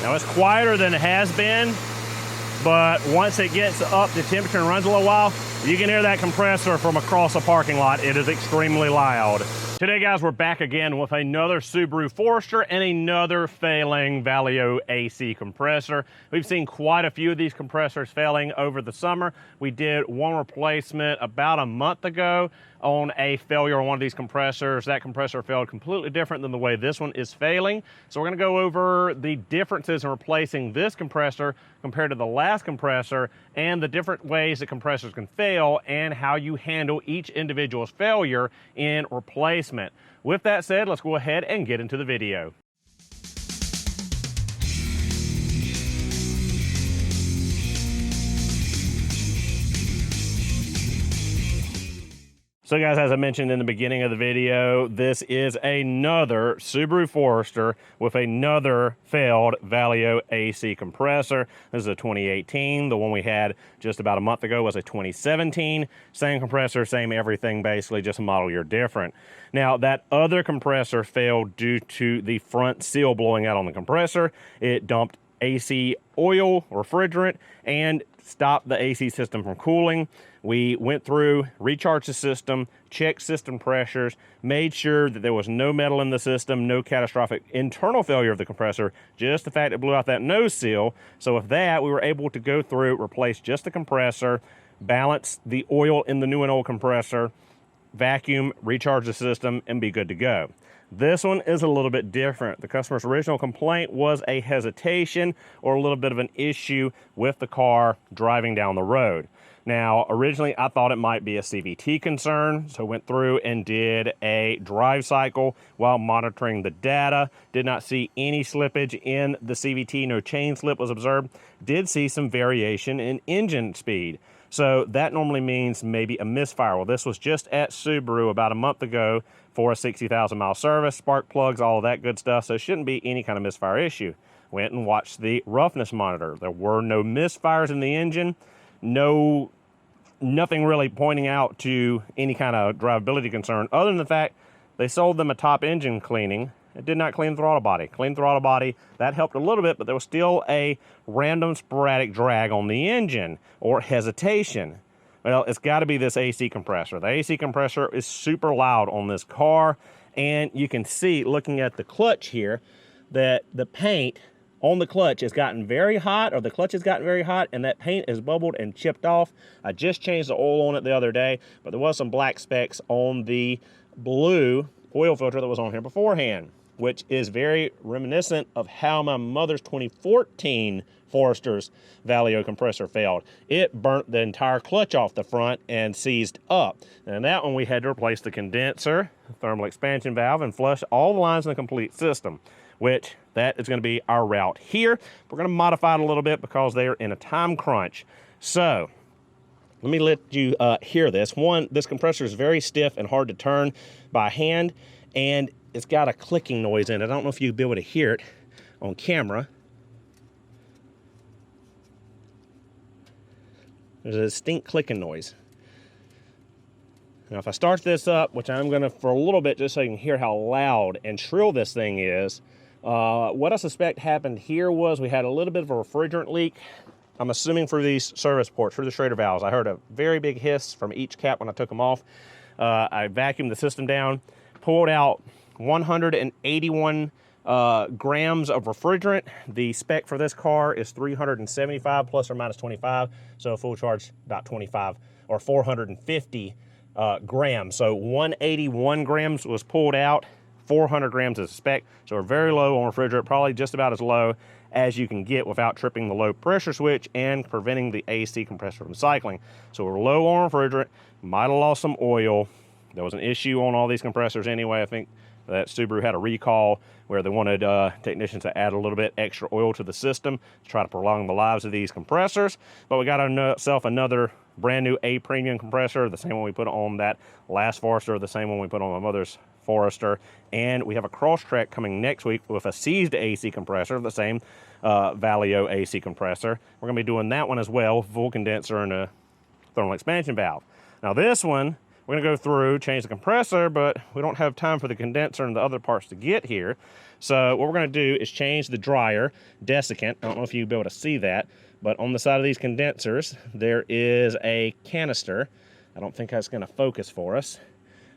Now it's quieter than it has been, but once it gets up to temperature and runs a little while, you can hear that compressor from across the parking lot. It is extremely loud. Today, guys, we're back again with another Subaru Forester and another failing Valeo AC compressor. We've seen quite a few of these compressors failing over the summer. We did one replacement about a month ago on a failure on one of these compressors. That compressor failed completely different than the way this one is failing. So we're gonna go over the differences in replacing this compressor compared to the last compressor and the different ways that compressors can fail and how you handle each individual's failure in replacement. With that said, let's go ahead and get into the video. So guys, as I mentioned in the beginning of the video, this is another Subaru Forester with another failed Valeo AC compressor. This is a 2018. The one we had just about a month ago was a 2017. Same compressor, same everything, basically, just a model year different. Now, that other compressor failed due to the front seal blowing out on the compressor. It dumped AC oil, refrigerant, and stopped the AC system from cooling. We went through, recharged the system, checked system pressures, made sure that there was no metal in the system, no catastrophic internal failure of the compressor, just the fact it blew out that nose seal. So with that, we were able to go through, replace just the compressor, balance the oil in the new and old compressor, vacuum, recharge the system, and be good to go. This one is a little bit different. The customer's original complaint was a hesitation or a little bit of an issue with the car driving down the road. Now, originally I thought it might be a CVT concern, so went through and did a drive cycle while monitoring the data. Did not see any slippage in the CVT, no chain slip was observed. Did see some variation in engine speed. So that normally means maybe a misfire. Well, this was just at Subaru about a month ago for a 60,000 mile service, spark plugs, all of that good stuff. So it shouldn't be any kind of misfire issue. Went and watched the roughness monitor. There were no misfires in the engine. Nothing really pointing out to any kind of drivability concern other than the fact they sold them a top engine cleaning. It did not clean the throttle body. Clean throttle body, that helped a little bit, but there was still a random sporadic drag on the engine or hesitation. Well, it's got to be this AC compressor. The AC compressor is super loud on this car, and you can see looking at the clutch here that the paint on the clutch has gotten very hot, or the clutch has gotten very hot, and that paint is bubbled and chipped off. I just changed the oil on it the other day, but there was some black specks on the blue oil filter that was on here beforehand, which is very reminiscent of how my mother's 2014 Forester's Valeo compressor failed. It burnt the entire clutch off the front and seized up. And that one we had to replace the condenser, thermal expansion valve, and flush all the lines in the complete system, which that is going to be our route here. We're going to modify it a little bit because they're in a time crunch. So let me let you hear this. One, this compressor is very stiff and hard to turn by hand, and it's got a clicking noise in it. I don't know if you'll be able to hear it on camera. There's a distinct clicking noise. Now, if I start this up, which I'm gonna for a little bit, just so you can hear how loud and shrill this thing is, what I suspect happened here was we had a little bit of a refrigerant leak. I'm assuming for these service ports, for the Schrader valves. I heard a very big hiss from each cap when I took them off. I vacuumed the system down, pulled out 181 grams of refrigerant. The spec for this car is 375 plus or minus 25, so full charge about 25 or 450 grams. So 181 grams was pulled out, 400 grams is the spec, so we're very low on refrigerant, probably just about as low as you can get without tripping the low pressure switch and preventing the AC compressor from cycling. So we're low on refrigerant, might have lost some oil. There was an issue on all these compressors anyway. I think that Subaru had a recall where they wanted technicians to add a little bit extra oil to the system to try to prolong the lives of these compressors. But we got ourselves another brand new A premium compressor, the same one we put on that last Forester, the same one we put on my mother's Forester, and we have a cross track coming next week with a seized AC compressor, the same Valeo AC compressor. We're going to be doing that one as well, full condenser and a thermal expansion valve. Now this one We're gonna go through, change the compressor, but we don't have time for the condenser and the other parts to get here. So what we're gonna do is change the dryer desiccant. I don't know if you'll be able to see that, but on the side of these condensers, there is a canister. I don't think that's gonna focus for us.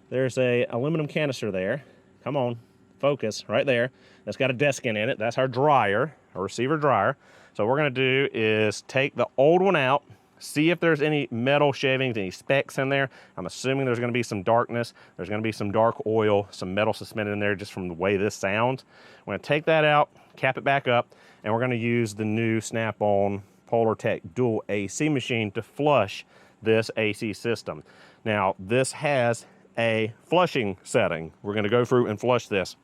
There's a aluminum canister there. Come on, focus, right there. That's got a desiccant in it. That's our dryer, our receiver dryer. So what we're gonna do is take the old one out, see if there's any metal shavings, any specks in there. I'm assuming there's gonna be some darkness. There's gonna be some dark oil, some metal suspended in there just from the way this sounds. We're gonna take that out, cap it back up, and we're gonna use the new Snap-on Polartec dual AC machine to flush this AC system. Now, this has a flushing setting. We're gonna go through and flush this.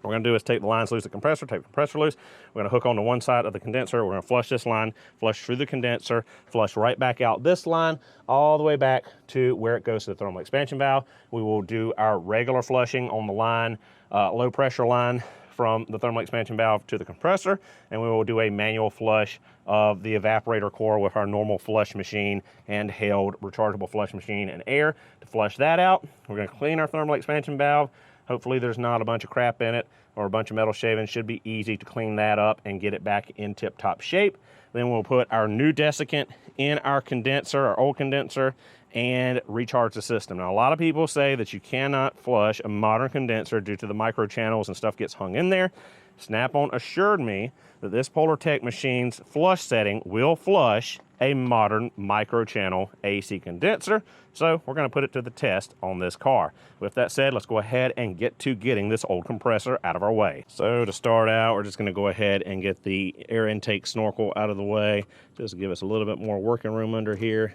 What we're gonna do is take the lines loose, the compressor, take the compressor loose. We're gonna hook onto one side of the condenser. We're gonna flush this line, flush through the condenser, flush right back out this line, all the way back to where it goes to the thermal expansion valve. We will do our regular flushing on the line, low pressure line from the thermal expansion valve to the compressor, and we will do a manual flush of the evaporator core with our normal flush machine, handheld rechargeable flush machine and air to flush that out. We're gonna clean our thermal expansion valve. Hopefully there's not a bunch of crap in it or a bunch of metal shavings. Should be easy to clean that up and get it back in tip-top shape. Then we'll put our new desiccant in our condenser, our old condenser, and recharge the system. Now, a lot of people say that you cannot flush a modern condenser due to the micro channels and stuff gets hung in there. Snap-on assured me that this Polartec machine's flush setting will flush a modern micro channel AC condenser. So we're gonna put it to the test on this car. With that said, let's go ahead and get to getting this old compressor out of our way. So to start out, we're just gonna go ahead and get the air intake snorkel out of the way, just to give us a little bit more working room under here.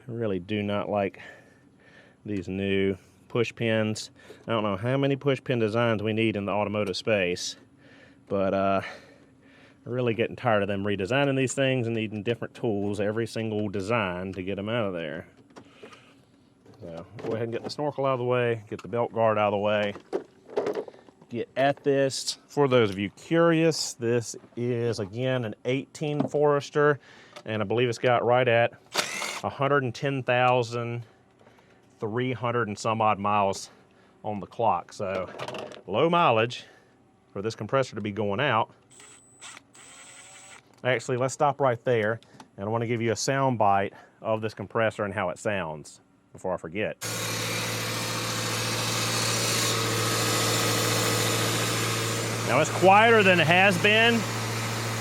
I really do not like these new push pins. I don't know how many push pin designs we need in the automotive space, but I'm really getting tired of them redesigning these things and needing different tools every single design to get them out of there. So go ahead and get the snorkel out of the way, get the belt guard out of the way, get at this. For those of you curious, this is again an 18 Forester, and I believe it's got right at 110,300 and some odd miles on the clock. So low mileage for this compressor to be going out. Actually, let's stop right there, and I want to give you a sound bite of this compressor and how it sounds before I forget. Now it's quieter than it has been,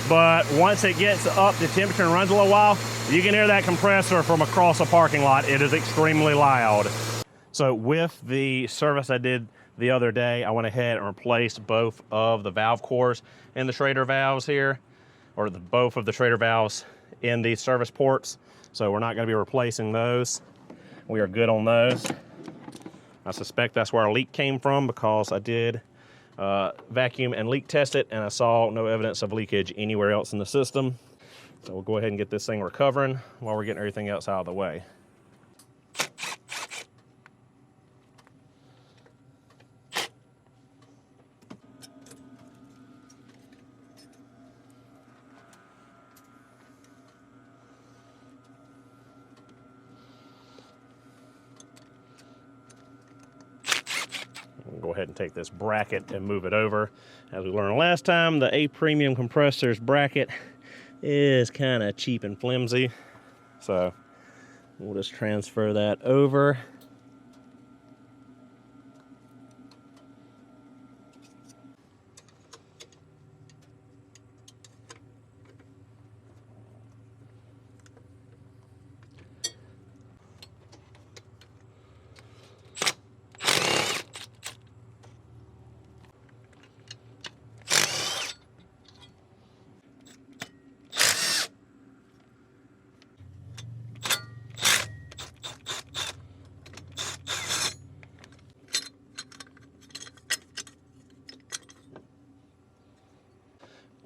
but once it gets up to temperature and runs a little while, you can hear that compressor from across a parking lot. It is extremely loud. So with the service I did the other day, I went ahead and replaced both of the valve cores in the Schrader valves here, or both of the Schrader valves in these service ports. So we're not gonna be replacing those. We are good on those. I suspect that's where our leak came from because I did vacuum and leak test it, and I saw no evidence of leakage anywhere else in the system. So we'll go ahead and get this thing recovering while we're getting everything else out of the way. We'll go ahead and take this bracket and move it over. As we learned last time, the A Premium Compressor's bracket is kind of cheap and flimsy. So we'll just transfer that over.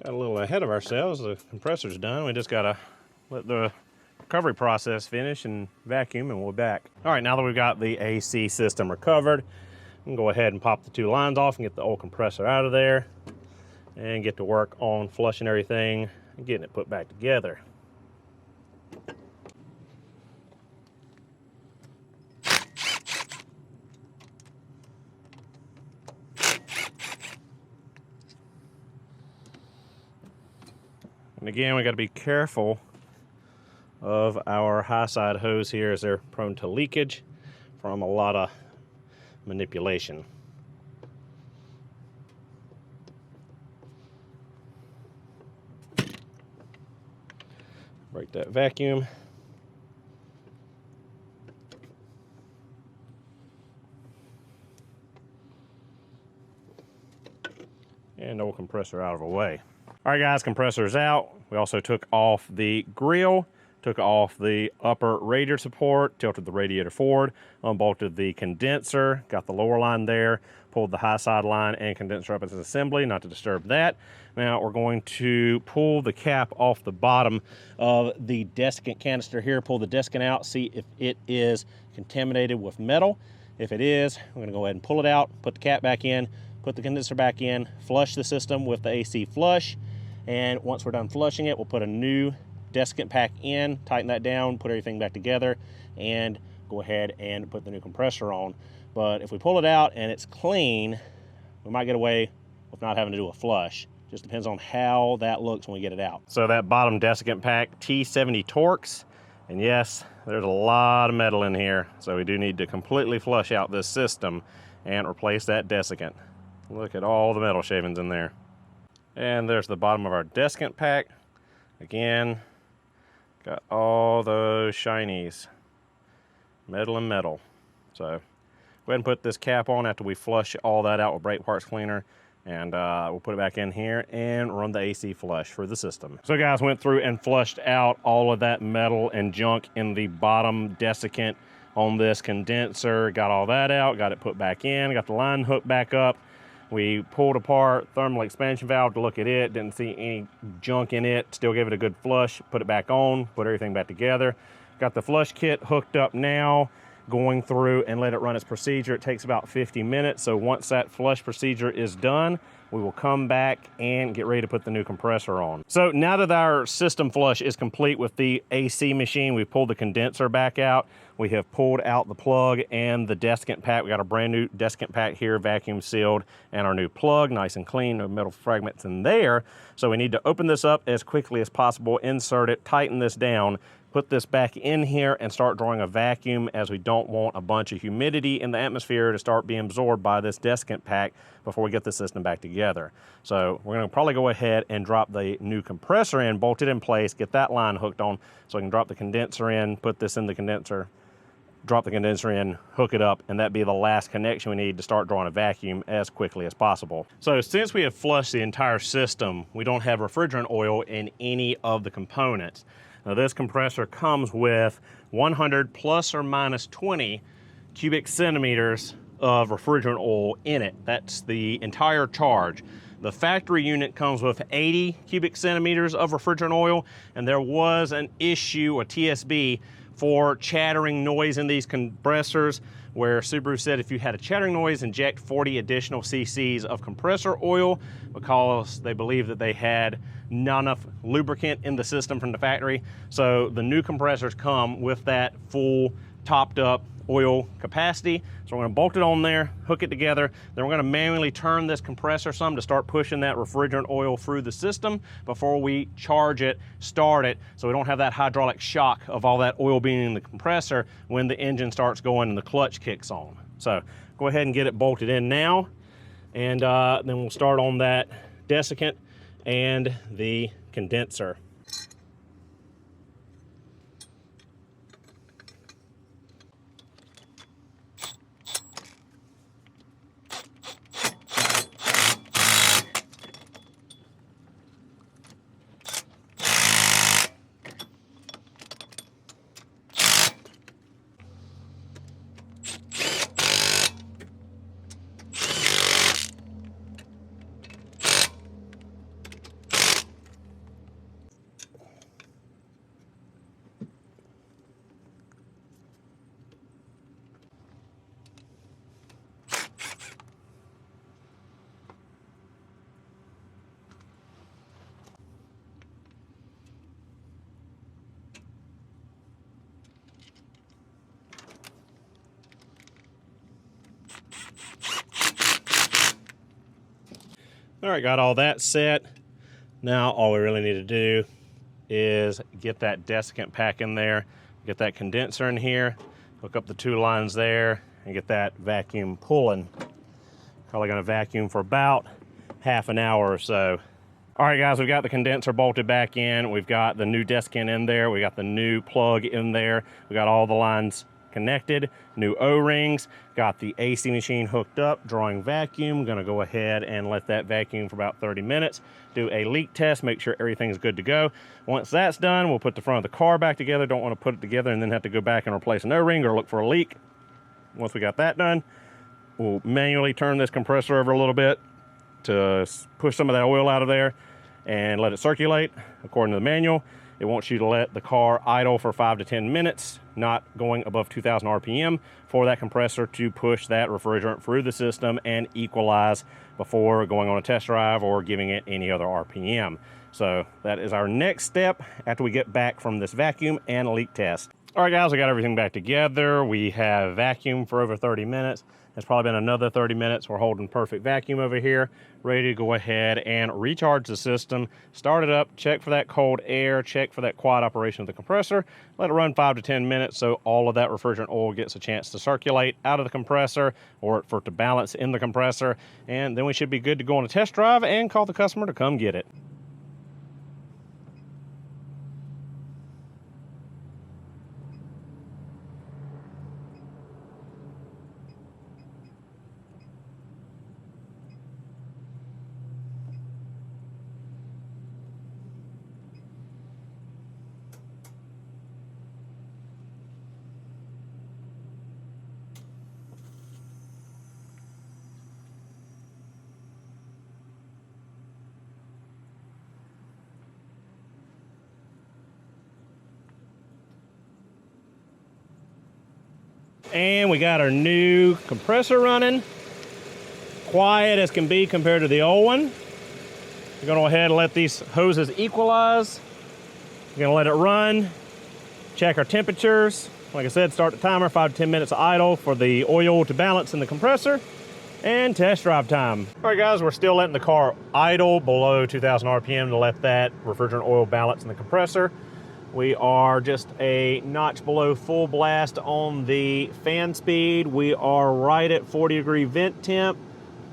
Got a little ahead of ourselves. The compressor's done. We just gotta let the recovery process finish and vacuum, and we'll be back. All right, now that we've got the AC system recovered, we can go ahead and pop the two lines off and get the old compressor out of there and get to work on flushing everything and getting it put back together. And again, we got to be careful of our high side hose here, as they're prone to leakage from a lot of manipulation. Break that vacuum. And old compressor out of the way. All right, guys, compressor's out. We also took off the grill, took off the upper radiator support, tilted the radiator forward, unbolted the condenser, got the lower line there, pulled the high side line and condenser up as an assembly, not to disturb that. Now we're going to pull the cap off the bottom of the desiccant canister here, pull the desiccant out, see if it is contaminated with metal. If it is, we're gonna go ahead and pull it out, put the cap back in, put the condenser back in, flush the system with the AC flush, and once we're done flushing it, we'll put a new desiccant pack in, tighten that down, put everything back together, and go ahead and put the new compressor on. But if we pull it out and it's clean, we might get away with not having to do a flush. Just depends on how that looks when we get it out. So that bottom desiccant pack, T70 Torx, and yes, there's a lot of metal in here, so we do need to completely flush out this system and replace that desiccant. Look at all the metal shavings in there. And there's the bottom of our desiccant pack. Again, got all those shinies, metal and metal. So go ahead and put this cap on after we flush all that out with brake parts cleaner, and we'll put it back in here and run the AC flush for the system. So guys, went through and flushed out all of that metal and junk in the bottom desiccant on this condenser, got all that out, got it put back in, got the line hooked back up. We pulled apart thermal expansion valve to look at it, didn't see any junk in it, still gave it a good flush, put it back on, put everything back together. Got the flush kit hooked up now, going through and let it run its procedure. It takes about 50 minutes, so once that flush procedure is done, we will come back and get ready to put the new compressor on. So now that our system flush is complete with the AC machine, we pulled the condenser back out. We have pulled out the plug and the desiccant pack. We got a brand new desiccant pack here, vacuum sealed, and our new plug, nice and clean, no metal fragments in there. So we need to open this up as quickly as possible, insert it, tighten this down, put this back in here and start drawing a vacuum, as we don't want a bunch of humidity in the atmosphere to start being absorbed by this desiccant pack before we get the system back together. So we're gonna probably go ahead and drop the new compressor in, bolt it in place, get that line hooked on so we can drop the condenser in, put this in the condenser, drop the condenser in, hook it up, and that'd be the last connection we need to start drawing a vacuum as quickly as possible. So since we have flushed the entire system, we don't have refrigerant oil in any of the components. Now this compressor comes with 100 plus or minus 20 cubic centimeters of refrigerant oil in it. That's the entire charge. The factory unit comes with 80 cubic centimeters of refrigerant oil, and there was an issue, a TSB, for chattering noise in these compressors, where Subaru said if you had a chattering noise, inject 40 additional cc's of compressor oil, because they believe that they had not enough lubricant in the system from the factory. So the new compressors come with that full topped up oil capacity. So we're gonna bolt it on there, hook it together, then we're gonna manually turn this compressor some to start pushing that refrigerant oil through the system before we charge it, start it, so we don't have that hydraulic shock of all that oil being in the compressor when the engine starts going and the clutch kicks on. So go ahead and get it bolted in now, and then we'll start on that desiccant and the condenser. All right, got all that set. Now all we really need to do is get that desiccant pack in there, get that condenser in here, hook up the 2 lines there, and get that vacuum pulling. Probably gonna vacuum for about half an hour or so. All right, guys, we've got the condenser bolted back in. We've got the new desiccant in there. We got the new plug in there. We got all the lines connected, new O-rings, got the AC machine hooked up, drawing vacuum. Gonna go ahead and let that vacuum for about 30 minutes, do a leak test, make sure everything's good to go. Once that's done, we'll put the front of the car back together. Don't want to put it together and then have to go back and replace an O-ring or look for a leak. Once we got that done, we'll manually turn this compressor over a little bit to push some of that oil out of there and let it circulate. According to the manual, it wants you to let the car idle for 5 to 10 minutes, not going above 2,000 RPM, for that compressor to push that refrigerant through the system and equalize before going on a test drive or giving it any other RPM. So that is our next step after we get back from this vacuum and leak test. All right, guys, we got everything back together. We have vacuumed for over 30 minutes. It's probably been another 30 minutes. We're holding perfect vacuum over here, ready to go ahead and recharge the system, start it up, check for that cold air, check for that quiet operation of the compressor, let it run 5 to 10 minutes so all of that refrigerant oil gets a chance to circulate out of the compressor or for it to balance in the compressor, and then we should be good to go on a test drive and call the customer to come get it. And we got our new compressor running. Quiet as can be compared to the old one. We're gonna go ahead and let these hoses equalize. We're gonna let it run, check our temperatures. Like I said, start the timer, 5 to 10 minutes of idle for the oil to balance in the compressor, and test drive time. All right, guys, we're still letting the car idle below 2,000 RPM to let that refrigerant oil balance in the compressor. We are just a notch below full blast on the fan speed. We are right at 40-degree vent temp,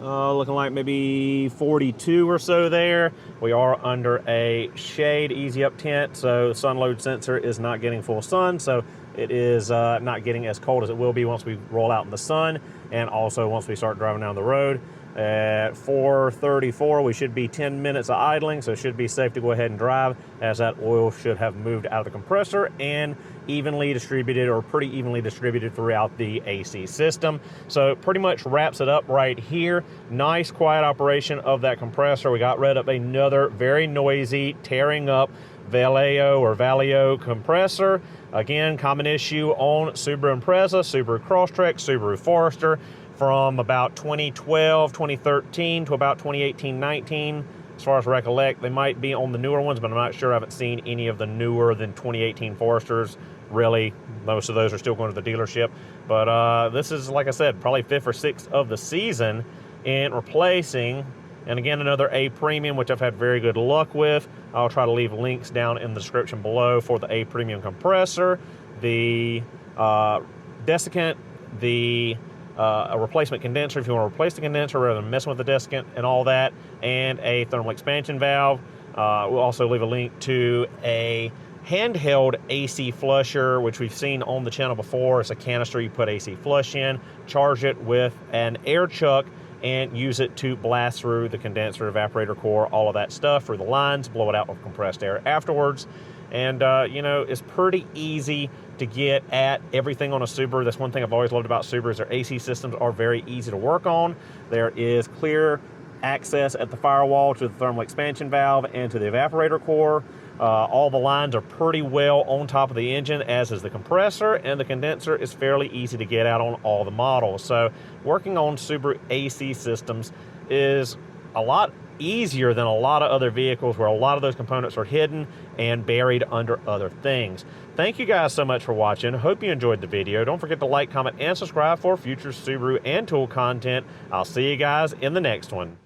looking like maybe 42 or so there. We are under a shade easy up tent, so the sun load sensor is not getting full sun, so it is not getting as cold as it will be once we roll out in the sun, and also once we start driving down the road. At 4:34, we should be 10 minutes of idling, so it should be safe to go ahead and drive, as that oil should have moved out of the compressor and evenly distributed, or pretty evenly distributed, throughout the AC system. So it pretty much wraps it up right here. Nice quiet operation of that compressor. We got rid of another very noisy, tearing up Valeo compressor. Again, common issue on Subaru Impreza, Subaru Crosstrek, Subaru Forester, from about 2012, 2013 to about 2018-19. As far as I recollect, they might be on the newer ones, but I'm not sure. I haven't seen any of the newer than 2018 Foresters. Really, most of those are still going to the dealership. But this is, like I said, probably 5th or 6th of the season in replacing. And again, another A Premium, which I've had very good luck with. I'll try to leave links down in the description below for the A Premium compressor, the desiccant, the a replacement condenser if you want to replace the condenser rather than messing with the desiccant and all that, and a thermal expansion valve. We'll also leave a link to a handheld AC flusher, which we've seen on the channel before. It's a canister you put AC flush in, charge it with an air chuck, and use it to blast through the condenser, evaporator core, all of that stuff through the lines, blow it out with compressed air afterwards. And, you know, it's pretty easy to get at everything on a Subaru. That's one thing I've always loved about Subaru, is their AC systems are very easy to work on. There is clear access at the firewall to the thermal expansion valve and to the evaporator core. All the lines are pretty well on top of the engine, as is the compressor, and the condenser is fairly easy to get out on all the models. So working on Subaru AC systems is a lot easier than a lot of other vehicles where a lot of those components are hidden and buried under other things. Thank you guys so much for watching. Hope you enjoyed the video. Don't forget to like, comment, and subscribe for future Subaru and tool content. I'll see you guys in the next one.